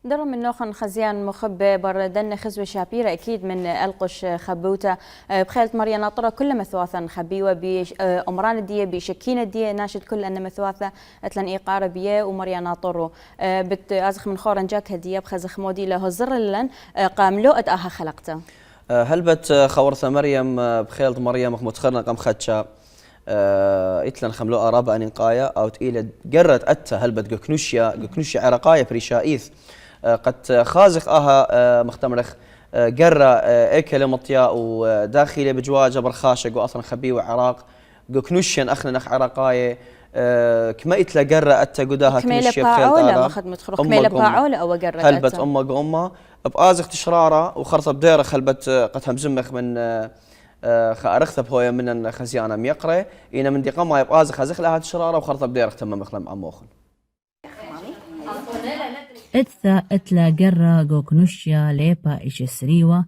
در من نوخن خزيان مخبة بردن خزوة شابيرة أكيد من ألقش خبوته بخيلة مريا ناطرة كل مثواثا خبيوة بأمران الدية بشكين الدية ناشد كل أن مثواثة أتلن إيقار بيه ومريا ناطرة بتأزخ من خورن جاك هدية بخزخ مودي له زر لن قاملو أتأها خلقته هل بت خورثة مريم بخيلة مريم متخرنا قام خدشا إتلن خملو أرابا أنقايا أو تقيلة جرت أتى هل بت جكنوشيا عرقايا بريشائيث قد خازق مختمرخ جرة إكل مطيا وداخلي بجواجة برخاشة جو أصلا خبي وعراق جكنوشيا أخنا نخ عرقايا كما إتلا جرة أتى جداها كنوشيا بخيلة ما خد متخرق كميلة باعولة أو جرة هل بت أمة بآزق تشرارة وخرطة بديرة خلبت قد همزمخ من خارخت بهويا من خزيانة ميقرة إنا من دقام ما يبقى خازخ لها تشرارة وخرطة بديرة تم مخلم عموخن إتثا إتلا جرة جو كنوشيا ليبا إيش سريوة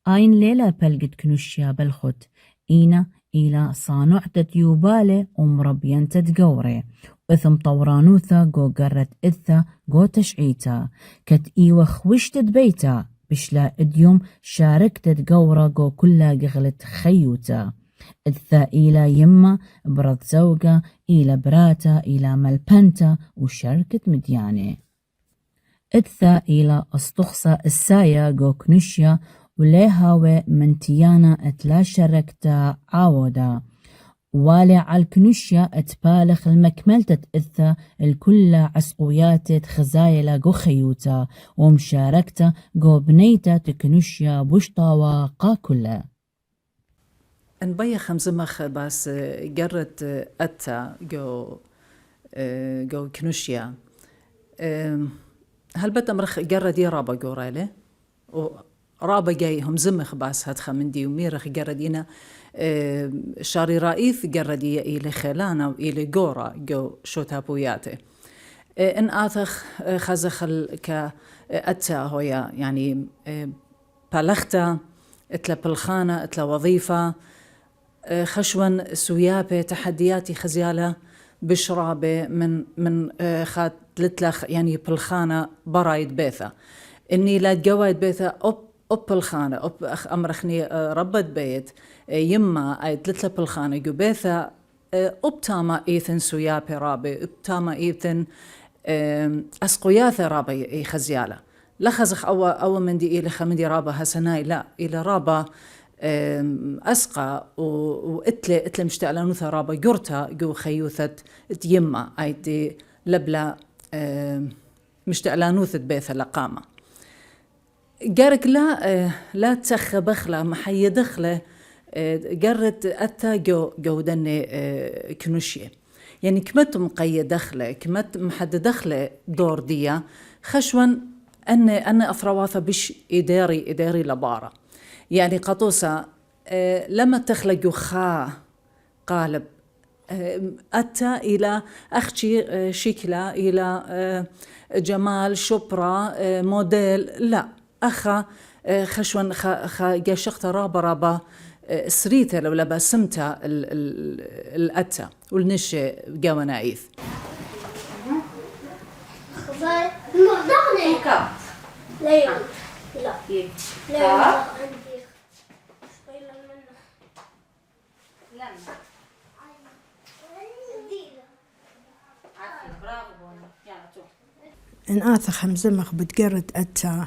آين ليلة بلقت كنوشيا بالخط إينا إلى صانعتة يوبالة ومربيان تتقوري وإثم طورانوثا جو جرت إتثا جو تشعيتا كت إيوة خوشتت بيتا بشلا إديوم شاركتت قورة جو كلها قغلت خيوتا إتثا إلى يما برد زوجة إلى براتا إلى ملبنتا وشاركت مديانة إتثا إلى أستخصى السايا جو كنوشيا وليها من تيانا اتلا شركتا عاودا والي على الكنوشيا اتبالخ المكملتة إثا الكل عسقويات خزايلا جو خيوتا ومشاركتا جو بنيتا تكنوشيا بوشطاوا قاكلا انبيا خمزمخ بس جرت أتا جو كنوشيا هل بتمرخ جرة دي رابا جورالي رابا جاي هم زمخ باس هاد خمندي وميرخ جردينا شاري رئيث جردية إلى خلانة وإلى جورا جو شوتابوياته إن آثخ خزخل كأتا هويا يعني بالختا اتلا بالخانة اتلا وظيفة خشون سويابة تحدياتي خزيالة بشرابة من خات لتلخ يعني بالخانة برايد بيثا إني لا جوايد بيثا أب الخانة أب أمرخني ربت بيت يما أي تلتلة بالخانة جو بيثا أب تاما إيثن سويابي رابي أب تاما إيثن أسقياثة رابي خزيالة لا خزخ أو من دي إلي خمدي رابا هسناي لا إلى رابا أسقى وإتلي مشتعلانوثا رابا جرتا جو خيوثة يما أي دي لبلا مشتعلانوثة بيثا لقامة جارك لا تسخ بخلة محي دخلة جرت أتا جو دني كنوشية يعني كمت مقيد دخلة كمت محد دخلة دور ديا خشون أن أفرواثة بش إداري لبارة يعني قطوسة لما تخلق خا قالب أتى إلى أختي شكلة إلى جمال شبرا موديل لا أخا خشون خا جاشقت رابا سريته لو لبا سمتا الأتى والنشة جوانا عيث لا إن آثخ همزمخ بتقرد أتا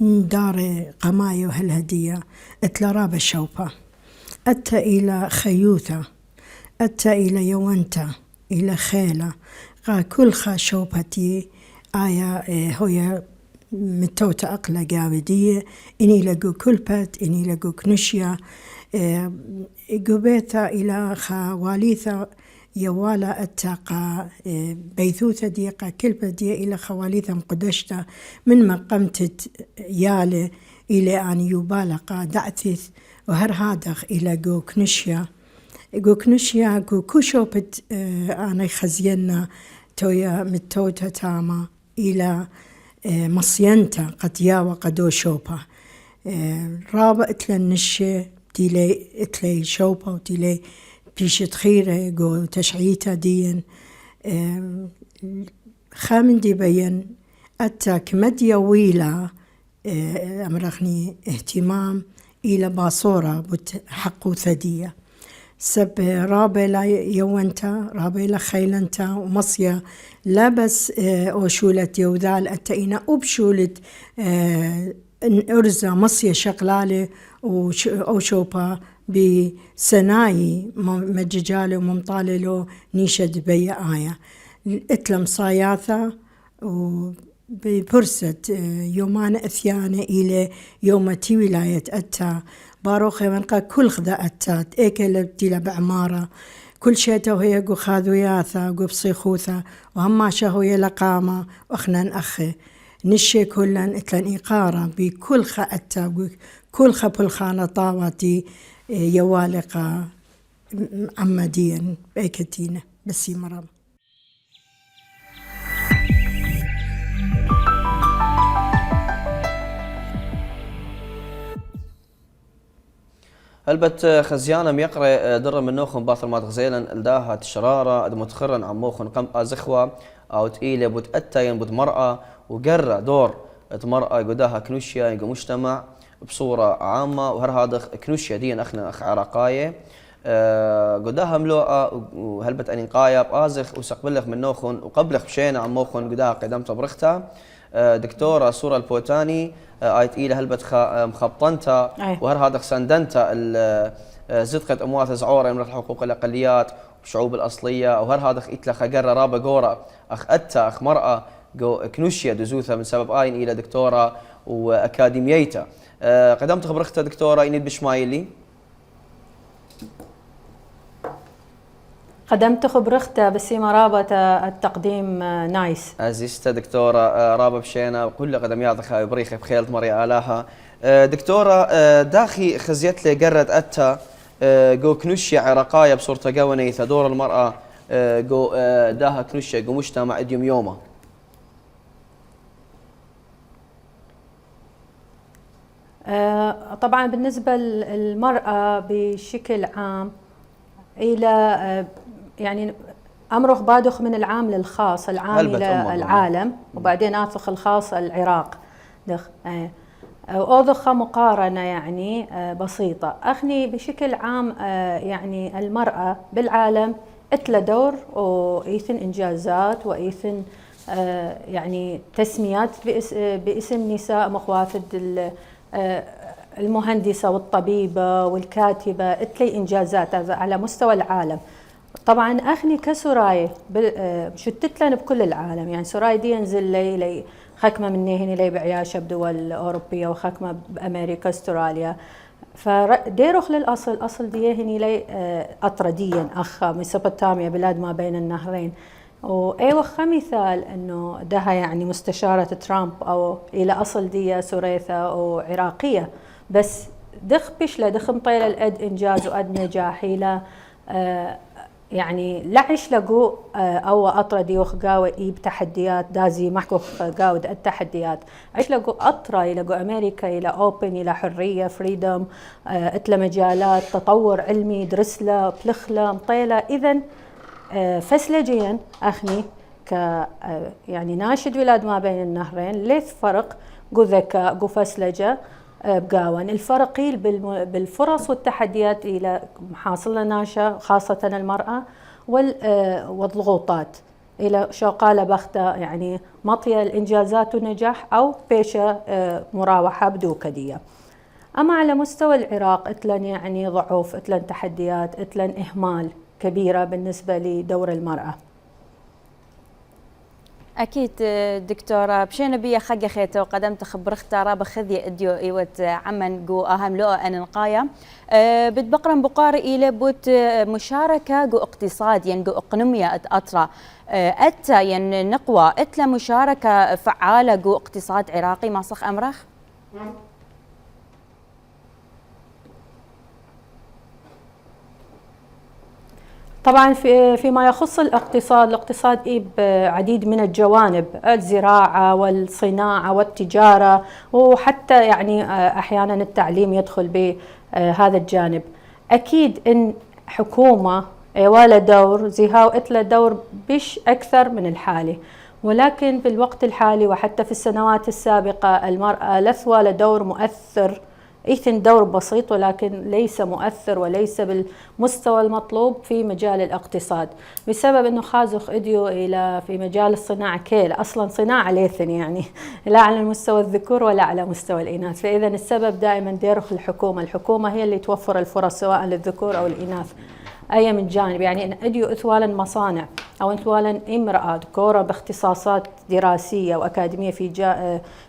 دار قمايو هالهدية اتلراب الشوبة أتا إلى خيوثة أتا إلى يوانتا إلى خيلة كل خا شوبتي آية هويا متوتا أقلا قاودية إني لقو كلبت إني لقو كنوشيا قبيتا إلى خواليثا يوالا التاقة بيثوثة ديقة كلبة دي إلى خواليثا مقدشتا من مقامت يالي إلى أن يبالقا دعثث وهر هادخ إلى جو كنوشيا جو كوشوبت أنا خزينا تويا متوتا تاما إلى مصينتا قد ياوى قدو شوبا رابا اتلا النشي تيلي اتلي شوبا وتيلي بيشت خيرة جو تشعيتا ديا خامن دي بيان أتاك مديا ويلا أمرخني اهتمام إلى باصورة حقو ثدية سب رابلا يوانتا رابلا خيلنتا ومصيا لا بس أوشولت يوذال أتينا أبشولت أرزا مصيا شقلالة وشوبا بسناي مججالة وممطالة نيشد بي آية اتلم صاياثة وبفرصة يومان أثيانة إلى يومتي ولاية أتا باروخي منقا كل خدا أتات إيكل بتيلا بعمارة كل شيء توهي قو خاذوياثا قو بصيخوثا وهما شهوية لقامة وأخنان أخي نشي كلن اتلن إقارة بكل خا أتا كل خا بالخانة طاواتي يوالقة عمديا بأيكتينة بسي مرام. هلبت خزيانة ميقرأ در من نوخن باثر مات غزيلا الداها تشرارة متخرن عن موخن قم أزخوة أو تقيلة بود أتاين بود مرأة وقرأ دور مرأة قداها كنوشيا يقو مجتمع بصورة عامة وهرهادخ كنوشيا دين أخنا أخ عراقاية قداها ملوءة وهلبت أني قاية بآزخ وسقبلخ من نوخن وقبلخ بشينا عن موخن قداها قدمت برختها دكتورة سورة البوتاني آيت إيلة هلبت مخبطنتا وهر هذا سندنتا زدقة أموات زعورة من حقوق الأقليات والشعوب الأصلية وهر هذا إتلا خجرة رابا جورا أخ أتا أخ مرأة كنوشيا دزوثها من سبب آين إلى دكتورة وأكاديميتا قدمت خبرختها دكتورة إنيد بشمايلي قدمت خبرختها بسيما رابط التقديم نايس عزيزتها دكتورة رابا بشينا وكل قدم يعطيها بريخة بخيلة مريا آلاها دكتورة داخي خزيت لي قرد أتا جو كنوشيا عراقاية بصورة قوانيثة دور المرأة جو داها كنوشيا جو مجتمع اديوم يومه طبعا بالنسبة للمرأة بشكل عام إلى يعني أمرخ بادخ من العام للخاص العام إلى العالم وبعدين آثخ الخاص العراق دخ أوضخ مقارنة يعني بسيطة أخني بشكل عام يعني المرأة بالعالم اتلا دور وإيثن إنجازات وإيثن يعني تسميات باسم نساء مخوافد المهندسة والطبيبة والكاتبة اتلي إنجازات على مستوى العالم. طبعا أخني كسراي شتت لنا بكل العالم يعني سراي دي ينزل لي خكمة مني هني لي بعياشة بدول أوروبية وخكمة بأمريكا استراليا فديروخ للأصل أصل دي هني لي أطرديا أخ ميسوبوتاميا بلاد ما بين النهرين وأيوة مثال أنه دها يعني مستشارة ترامب أو إلى أصل دي سوريثة أو عراقية بس دخ بشلة دخ مطيلة الأد إنجاز وأد نجاح إلى يعني لعش لقو أو أطردي وخقاوة إيب تحديات دازي محكو قاود التحديات عش لقو أطرى لقو أمريكا إلى أوبن إلى حرية فريدم اتلا مجالات تطور علمي درسلة بلخلة مطيلة إذن فسلجيا أخني يعني ناشد ولاد ما بين النهرين ليث فرق قو ذكاء قو فسلجة بقاون الفرق بالفرص والتحديات إلى محاصلة ناشا خاصة المرأة والضغوطات إلى شقالة بختة يعني مطية الإنجازات والنجاح أو بيشة مراوحة بدوكدية. أما على مستوى العراق اتلن يعني ضعف اتلن تحديات اتلن إهمال كبيرة بالنسبة لدور المرأة. أكيد دكتورة بشينا بيا خجة خيته وقدمت خبرختا رابا خذي اديو ايوت عمن جو اهم لو ان نقايا بتبقرن بقاري إلى بوت مشاركة جو اقتصاد ين جو اقنمية اطرا اتا ين نقوى اتلا مشاركة فعالة جو اقتصاد عراقي ما صخ امرخ؟ طبعا فيما يخص الاقتصاد إيه بعديد من الجوانب الزراعة والصناعة والتجارة وحتى يعني أحيانا التعليم يدخل بهذا الجانب. أكيد إن حكومة ولا دور زيهاو اتلا دور بش أكثر من الحالي ولكن في الوقت الحالي وحتى في السنوات السابقة المرأة لثوى لدور مؤثر، إيثن دور بسيط ولكن ليس مؤثر وليس بالمستوى المطلوب في مجال الاقتصاد، بسبب أنه خازخ إديو إلى في مجال الصناعة كيل أصلا صناعة ليثن يعني لا على مستوى الذكور ولا على مستوى الإناث. فإذا السبب دائما ديرخ الحكومة هي اللي توفر الفرص سواء للذكور أو الإناث أي من جانب. يعني أديو إثوالا مصانع أو إثوالا امرأة ذكورة باختصاصات دراسية وأكاديمية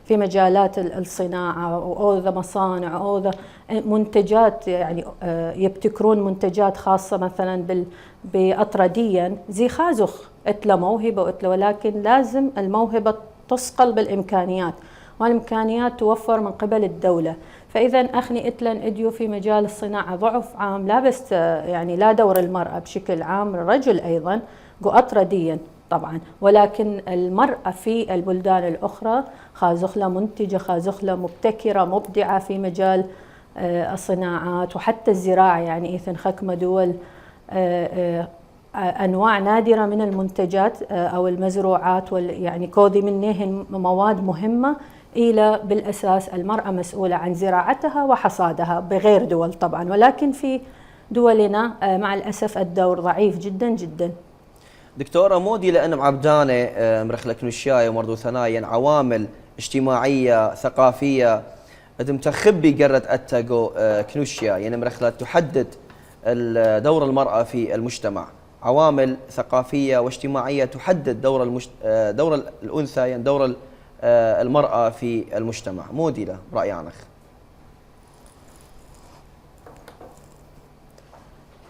في مجالات الصناعة أو ذا مصانع أو ذا منتجات، يعني يبتكرون منتجات خاصة مثلا بأطرديا زي خازخ إتلا موهبة ولكن لازم الموهبة تصقل بالإمكانيات، والإمكانيات توفر من قبل الدولة. فإذا أخني إتلن إديو في مجال الصناعة ضعف عام، لا بس يعني لا دور المرأة بشكل عام، الرجل أيضا أطرديا طبعا، ولكن المرأة في البلدان الأخرى خازخلة منتجة، خازخلة مبتكرة مبدعة في مجال الصناعات وحتى الزراعة. يعني إذن خكمة دول أنواع نادرة من المنتجات أو المزروعات يعني كودي منهن مواد مهمة إلى بالأساس المرأة مسؤولة عن زراعتها وحصادها بغير دول طبعا، ولكن في دولنا مع الأسف الدور ضعيف جدا جدا. دكتورة مودي لأن معبدانة مرخلة كنوشياية ومردو ثنايا عوامل اجتماعية ثقافية تخبي قرت أتاقو كنوشيا يعني مرخلة تحدد دور المرأة في المجتمع، عوامل ثقافية واجتماعية تحدد دور الأنثى يعني دور المرأة في المجتمع. مودي له رأي عنك.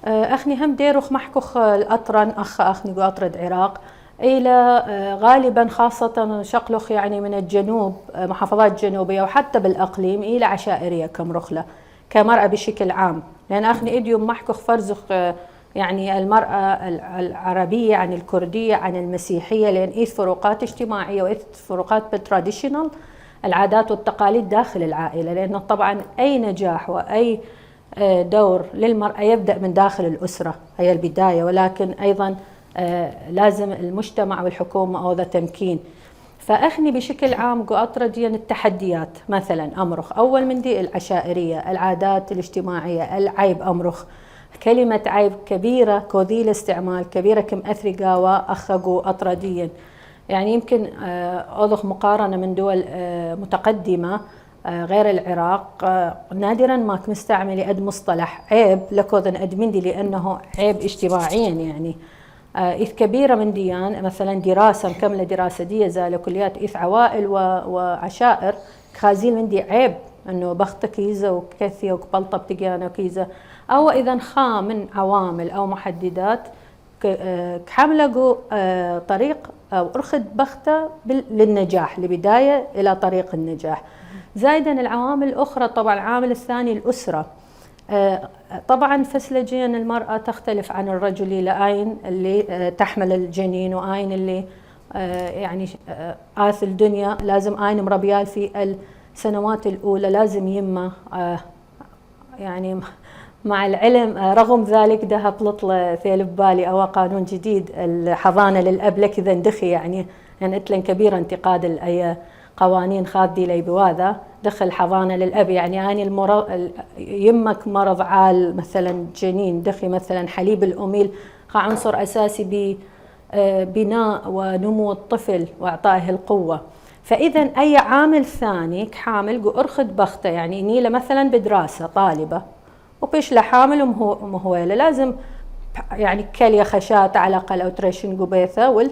أخني هم ديروخ محكوخ الأطرن أخني قو أطرد عراق إلى غالبا خاصة شقلخ يعني من الجنوب محافظات جنوبية وحتى بالأقليم إلى عشائرية كمرخلة كمرأة بشكل عام، لأن أخني إديوم محكوخ فرزخ يعني المرأة العربية عن الكردية عن المسيحية، لأن إيث فروقات اجتماعية وإيث فروقات بالتراديشنال العادات والتقاليد داخل العائلة، لأنه طبعا أي نجاح وأي دور للمرأة يبدأ من داخل الأسرة هي البداية، ولكن أيضا لازم المجتمع والحكومة أو ذا تمكين. فأخني بشكل عام قاطرديا التحديات مثلا أمرخ أول من دي العشائرية العادات الاجتماعية العيب أمرخ كلمة عيب كبيرة كوذي الاستعمال كبيرة كم أثرقا وأخقوا أطرديا، يعني يمكن أوضخ مقارنة من دول متقدمة غير العراق نادرا ما مستعملي أد مصطلح عيب لكوذن أدمندي لأنه عيب اجتماعيا، يعني إذ كبيرة من ديان مثلا دراسة مكملة دراسة دي زال كليات إذ عوائل وعشائر خازين من دي عيب أنه بخت كيزة وكثية وقبلطة بتجانا كيزة، أو إذا خا من عوامل أو محددات كحملقوا طريق أو أرخد بختة للنجاح لبداية إلى طريق النجاح. زائدا العوامل الأخرى طبعا العامل الثاني الأسرة، طبعا فسلجيا المرأة تختلف عن الرجل لآين اللي تحمل الجنين وآين اللي يعني آث الدنيا لازم آين مربيال في السنوات الأولى لازم يما يعني مع العلم رغم ذلك ده بلطلة ثيل ببالي أو قانون جديد الحضانة للأب لك إذا دخي يعني أتلن كبير انتقاد أي قوانين خاذي لي بواذا دخل حضانة للأب، يعني أنا يمك مرض عال مثلا جنين دخي مثلا حليب الأميل عنصر أساسي ببناء ونمو الطفل وإعطائه القوة. فإذا أي عامل ثاني كحامل أرخد بخته، يعني نيلة مثلا بدراسة طالبة وبيش لحامل ومهويلة لازم يعني كلية خشات على الأقل أو تريشن قبيثة وال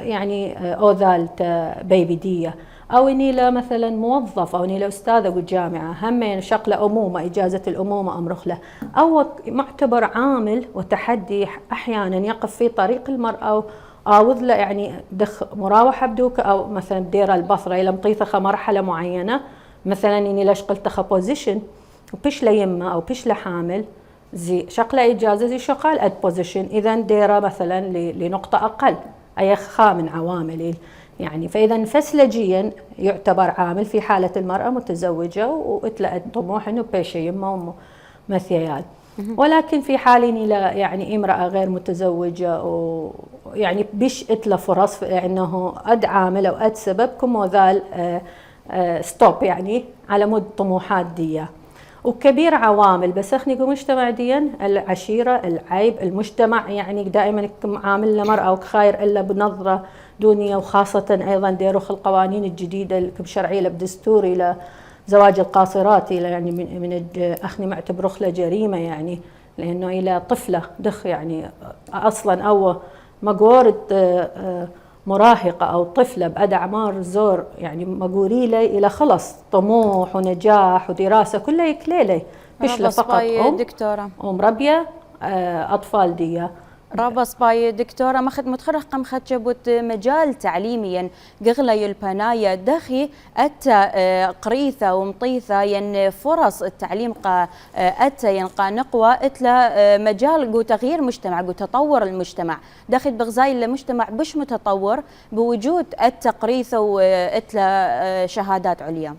يعني أوذالت بيبيدية، أو نيلة مثلا موظف أو نيلة أستاذة بالجامعة همين شقلة أمومة إجازة الأمومة أمرخ له، أو معتبر عامل وتحدي أحيانا يقف في طريق المرأة أو له يعني دخ مراوحة بدوك أو مثلا بدير البصرة إلى مطيثة مرحلة معينة مثلا إني ليش قلت بوزيشن وبيش ليمة أو بيش لحامل زي شقلة إجازة زي شقال أد بوزيشن إذا ديرة مثلا لنقطة أقل أي خا من عوامل يعني. فإذا فسلجيا يعتبر عامل في حالة المرأة متزوجة وإتلقت طموح إنه بيش يمة ومثيال. ولكن في حالين إلى يعني امرأة غير متزوجة ويعني بيش إتلا فرص إنه أد عامل أو أد سبب كم ذال ستوب يعني على مود طموحات دي وكبير عوامل بس اخني كمجتمع ديا العشيرة العيب المجتمع يعني دائما عامل لمرأة وخاير إلا بنظرة دونية وخاصة أيضا ديروخ القوانين الجديدة الشرعية بدستوري لزواج القاصرات إلى يعني من أخني معتبره له جريمة يعني لأنه إلى طفلة دخ يعني أصلا أو مقورة مراهقة أو طفلة بأد أعمار زور يعني مقوري لي إلى خلص طموح ونجاح ودراسة كلها يكليلي مش فقط دكتورة ومربية أطفال دي رابا سباي دكتورة متخرج قم خدشبوت مجال تعليميا قغلي البناية دخي أتى قريثة ومطيثة ين فرص التعليم أتى ينقى نقوى أتلا مجال جو تغيير مجتمع جو تطور المجتمع دخل بغزاي المجتمع بش متطور بوجود أتى قريثة وأتلا شهادات عليا.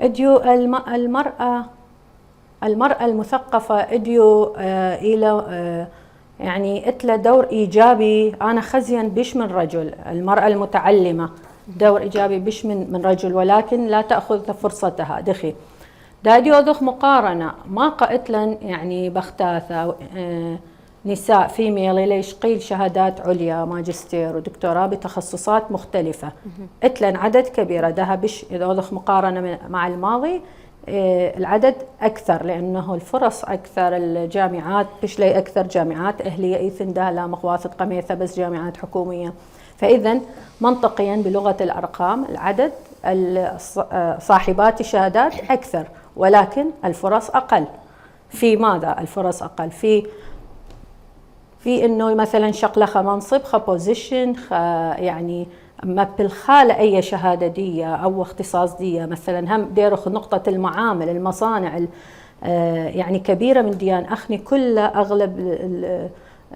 اديو المرأة المثقفة اديو إلى يعني اتلا دور إيجابي أنا خزيا بش من رجل المرأة المتعلمة دور إيجابي بش من رجل ولكن لا تأخذ فرصتها دخي داديو ذخ مقارنة ما قاتلا يعني بختاثة نساء فيميل ليش قيل شهادات عليا ماجستير ودكتوراه بتخصصات مختلفة اتلا عدد كبيرة ده بش إذا ذخ مقارنة مع الماضي العدد أكثر لأنه الفرص أكثر الجامعات بش لي أكثر جامعات أهلية إيثن ده لا مخواثة قميثة بس جامعات حكومية فإذا منطقيا بلغة الأرقام العدد صاحبات الشهادات أكثر ولكن الفرص أقل في ماذا الفرص أقل في إنه مثلا شقلخة منصب بوزيشن يعني ما بالخالة أي شهادة دي أو اختصاص دي مثلا هم ديرخ نقطة المعامل المصانع يعني كبيرة من ديان أخني كل أغلب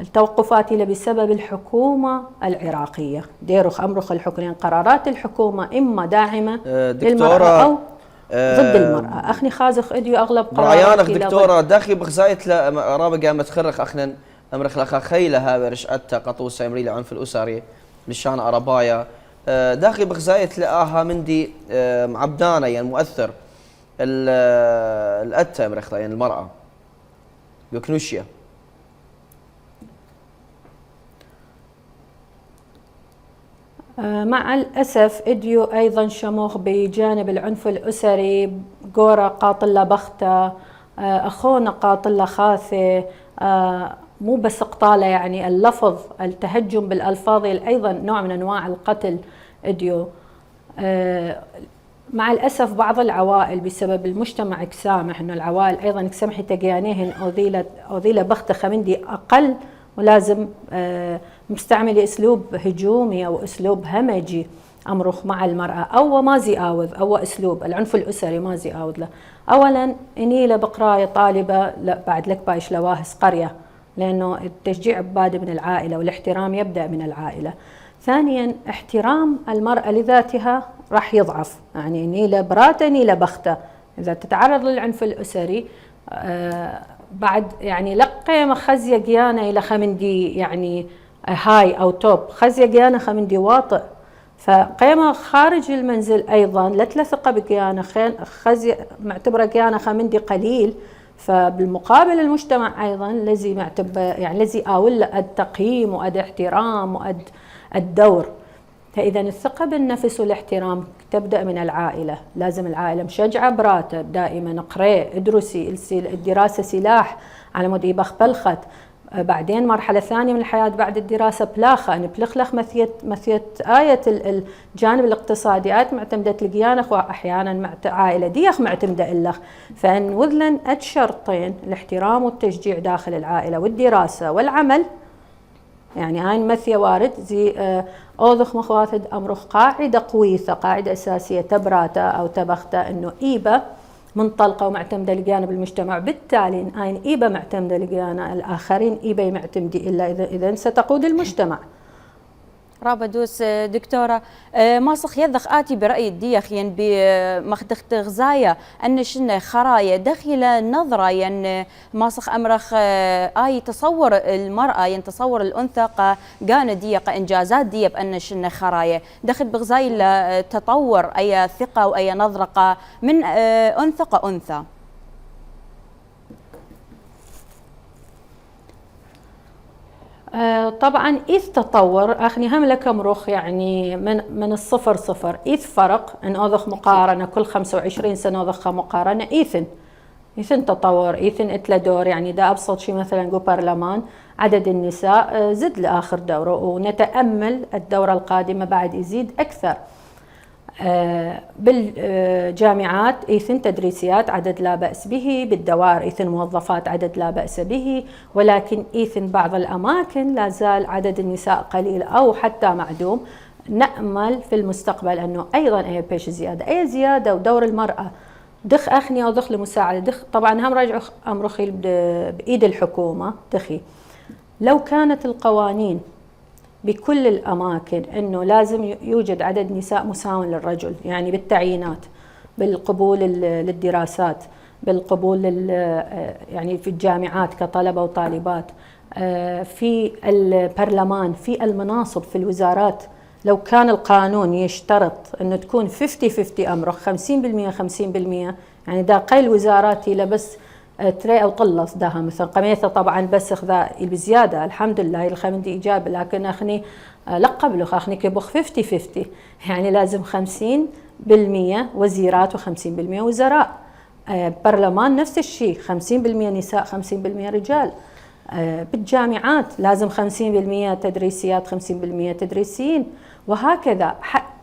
التوقفات اللي بسبب الحكومة العراقية ديرخ أمرخ الحكومة قرارات الحكومة إما داعمة للمرأة أو ضد المرأة أخني خازخ إديو أغلب قرارات دكتورة داخل بغزاية رابع قامت خرخ أخنا أمرخ لخا خيلها برش أتا قطوسة يمري العنف الأسري لشان أربايا داخل بغزاية لقاها مندي معبدانة يعني مؤثر الأتا مرخلا يعني المرأة يوكنوشيا مع الأسف إديو أيضا شموخ بجانب العنف الأسري قورة قاطلة بختة أخونا قاطلة خاثة مو بس قطالة يعني اللفظ التهجم بالألفاظ أيضا نوع من أنواع القتل إديو مع الأسف بعض العوائل بسبب المجتمع كسامح إنه العوائل أيضا كسمحي تجانيهن أوذيلة بختة خمندي أقل ولازم مستعمل أسلوب هجومي أو أسلوب همجي أمرخ مع المرأة أو ما زي آوذ أو أسلوب العنف الأسري ما زي آوذ له أولا إني لبقراية طالبة لا بعد لك بايش لواهس قرية لأنه التشجيع بادئ من العائلة والاحترام يبدأ من العائلة ثانيا احترام المرأة لذاتها راح يضعف يعني نيلة براتة نيلة بختة إذا تتعرض للعنف الأسري بعد يعني لقيمة خزية قيانة إلى خمندي يعني هاي أو توب خزية قيانة خمندي واطئ فقيمة خارج المنزل أيضا لا تلثق بقيانة خزية معتبرة قيانة خمندي قليل فبالمقابل المجتمع أيضا الذي معتبر يعني الذي أول التقييم وأد احترام وأد الدور فإذا الثقة بالنفس والاحترام تبدأ من العائلة لازم العائلة مشجعة براته دائما اقرأي ادرسي الدراسة سلاح على مود يبخ بلخت بعدين مرحلة ثانية من الحياة بعد الدراسة بلاخة أن بلخلخ مثيت آية الجانب الاقتصادي آية معتمدة لقيانخ وأحيانا عائلة ديخ معتمدة إلخ فإن وذلن شرطين الاحترام والتشجيع داخل العائلة والدراسة والعمل يعني هاي مثية وارد زي أوذخ مخواثد أمرخ قاعدة قويثة قاعدة أساسية تبراته أو تبخته إنه إيبة منطلقة ومعتمدة لقيانة بالمجتمع بالتالي هاي إيبة معتمدة لقيانة الآخرين إيبة معتمدي إلا إذا ستقود المجتمع رابدوس دكتورة ماسخ يذخ آتي برأي الديخ ين بمخدخ غزايا أن شن خرايا دخل نظرة ين ماسخ أمرخ آي تصور المرأة ين تصور الأنثى قان ديق إنجازات دي بأن شن خرايا دخل بغزاي تطور أي ثقة وأي نظرة من أنثى كأنثى. طبعا إذ تطور أخني هم لك مروخ يعني من الصفر صفر إذ فرق إن أضخ مقارنة كل 25 سنة أضخ مقارنة إذن تطور إذن إتلا دور يعني ده أبسط شيء مثلا جو برلمان عدد النساء زد لآخر دورة ونتأمل الدورة القادمة بعد يزيد أكثر. بالجامعات إذن تدريسيات عدد لا بأس به، بالدوائر إذن موظفات عدد لا بأس به، ولكن إذن بعض الأماكن لا زال عدد النساء قليل أو حتى معدوم. نأمل في المستقبل أنه أيضا أي بيش زيادة ودور المرأة دخ أخني أو دخل مساعدة دخ طبعا هم راجع أمرخي بإيد الحكومة دخي. لو كانت القوانين بكل الأماكن أنه لازم يوجد عدد نساء مساو للرجل، يعني بالتعيينات، بالقبول للدراسات، بالقبول يعني في الجامعات كطلبة وطالبات، في البرلمان، في المناصب، في الوزارات، لو كان القانون يشترط أنه تكون 50-50 أمرخ 50% 50%، يعني دا قيل وزاراتي لبس تري أو طلص داها مثلا قميثة طبعا بس خذا بزيادة الحمد لله الخمندي إيجاب، لكن أخني لقب له أخني كبخ 50-50، يعني لازم 50% وزيرات و50% وزراء. برلمان نفس الشيء 50% نساء 50% رجال. بالجامعات لازم 50% تدريسيات 50% تدريسيين، وهكذا.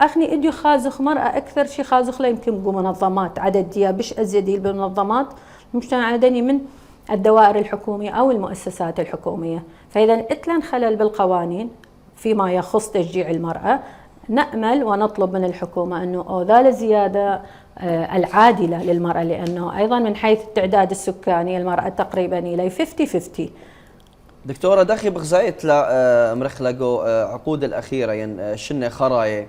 أخني إديو خازخ مرأة أكثر شيء خازخ لا يمكن بمنظمات عدد ديا بش أزيدي بالمنظمات المجتمع المدني من الدوائر الحكومية أو المؤسسات الحكومية. فإذا إتلن خلل بالقوانين فيما يخص تشجيع المرأة، نأمل ونطلب من الحكومة أنه ذا زيادة العادلة للمرأة، لأنه أيضا من حيث التعداد السكاني المرأة تقريبا إلى 50-50. دكتورة داخي بغزايت لا مرخلقو عقود الأخيرة ين شنة خراية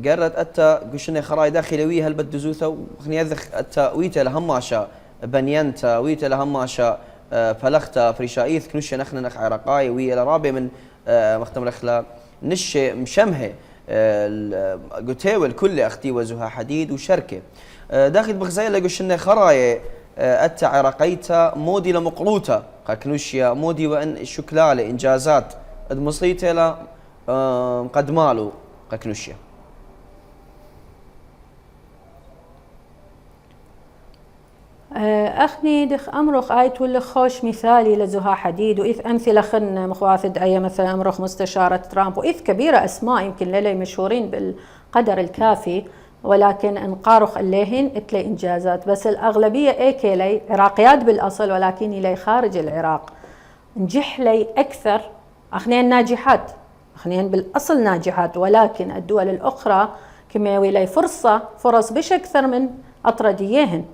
قررت أتا قشنة خراية داخلوية هل بدزوثة وخني يذخ أتا ويتا لهماشا بنيانتا ويتا لهماشا فلختا فريشايث كنوشة نخنا نخ عرقاي ويا لرابع من مختم رخلا نش مشمهة قتاول كل أختي وزها حديد وشركة داخل بغزاية لقشنة خراية أتا عرقيتا مودي لمقروطة كنوشيا مودي وأن شكلالة إنجازات المصيتة لا قد مالو كنوشيا. أخني دخ أمرخ آيت ولا خوش مثالي لزها حديد، وإذ أمثلة خن مخواثد أي مثلا أمرخ مستشارة ترامب، وإذ كبيرة أسماء يمكن للي مشهورين بالقدر الكافي، ولكن انقارخ الليهن اتلي إنجازات، بس الأغلبية إيكي لي عراقيات بالأصل ولكن إلي خارج العراق نجح لي أكثر. أخنين ناجحات، أخنين بالأصل ناجحات، ولكن الدول الأخرى كما لي فرص بش أكثر من أطرديهن.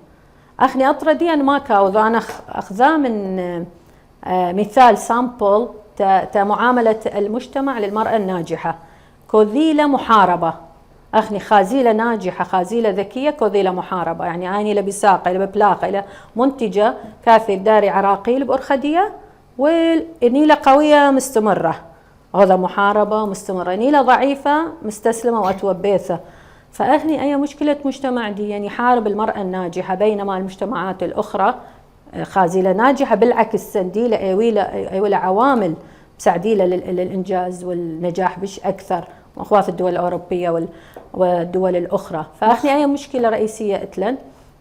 أخني أطرديا ما كاوذ أنا أخذا من مثال سامبل معاملة المجتمع للمرأة الناجحة كوذيلة محاربة. أخني خازيلة ناجحة خازيلة ذكية كوذيلة محاربة، يعني أني لبساقة لببلاقة لمنتجة كاثر داري عراقي لبأرخدية ونيلة قوية مستمرة، هذا محاربة مستمرة. نيلة ضعيفة مستسلمة وأتوبيثة. فأهني أي مشكلة مجتمع دي يعني يحارب المرأة الناجحة، بينما المجتمعات الأخرى خازيلة ناجحة بالعكس سنديلة أيوة عوامل مساعديلة للإنجاز والنجاح بش أكثر وأخوات الدول الأوروبية والدول الأخرى. فأهني أي مشكلة رئيسية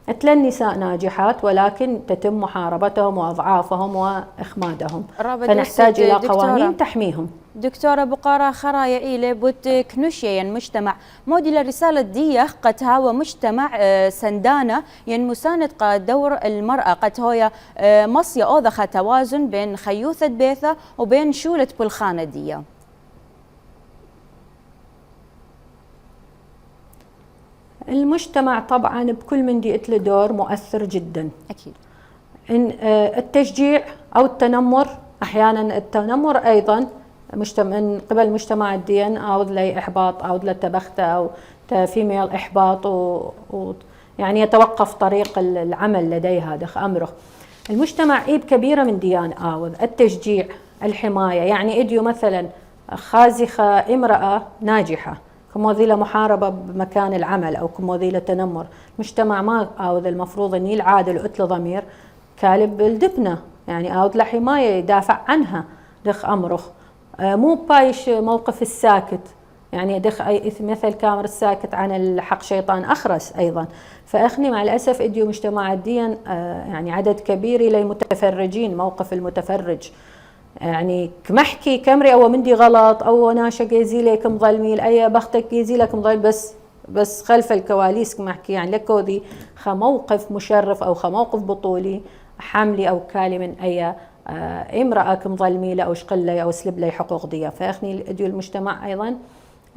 أتلن نساء ناجحات ولكن تتم محاربتهم وأضعافهم وإخمادهم، فنحتاج إلى قوانين تحميهم. دكتورة بقارة خرايا إلى بوت كنوشيا ين مجتمع مودي للرسالة دي قد هو مجتمع سندانة ين مساند قد دور المرأة قد هو مصيا أوضخ توازن بين خيوثة بيثة وبين شولة بالخانة دي. المجتمع طبعا بكل من دي له دور مؤثر جدا أكيد. إن التشجيع أو التنمر، أحيانا التنمر أيضا من قبل مجتمع الدين أو لي إحباط أو لتبختة أو فيميل إحباط يعني يتوقف طريق العمل لديها دخ أمره. المجتمع عيب كبيرة من ديان آوذ التشجيع الحماية، يعني إديو مثلا خازخة امرأة ناجحة كموذيلة محاربة بمكان العمل أو كموذيلة تنمر، مجتمع ما آوذ المفروض أن يلعادل وقتل ضمير كالب الدبنة، يعني آوذ لحماية يدافع عنها دخ أمره، مو بايش موقف الساكت، يعني دخ أي مثل كامر الساكت عن الحق شيطان أخرس أيضا. فأخني مع الأسف إديو مجتمع الدين يعني عدد كبير إلى متفرجين، موقف المتفرج يعني كمحكي كمري أو مندي غلط أو ناشا جيزي لكم ظلميل أي بختك جيزي لكم ظل بس خلف الكواليس كمحكي يعني لكودي موقف مشرف أو موقف بطولي حملي أو كالي من أي امرأة كمظلميلة أو شقلة أو سلب لي حقوق دي. فأخني إديو المجتمع أيضا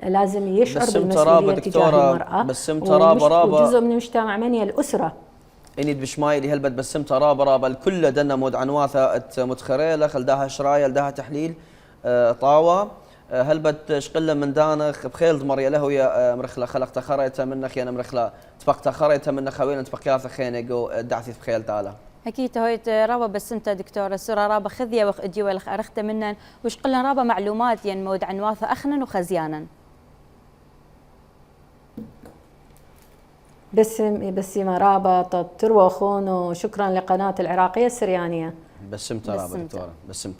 لازم يشعر بالمسؤولية تجاه المرأة، بسم ترابة رابة وجزء من المجتمع مني الأسرة اني بشمايلي هلبت بسم ترابة رابة الكل دنا مود عنواثة متخريلة خلداها شراية لداها تحليل طاوة هلبت شقلة من دانخ بخيل مريا له يا مرخلة خلق تخريتها منك يا مرخلة تبق تخريتها منك خوينا تبق ياثا خينيق دعثي بخيل تعالى. أكيد هويت رابا بس أنت دكتورة سورة رابا خذية وخ إديو والخ أرخت منا وش قلنا رابا معلومات ين مود عنواثة أخنا وخزيانا. بسم رابا تروى خون وشكرا لقناة العراقية السريانية. بسمت رابا دكتورة بسمت.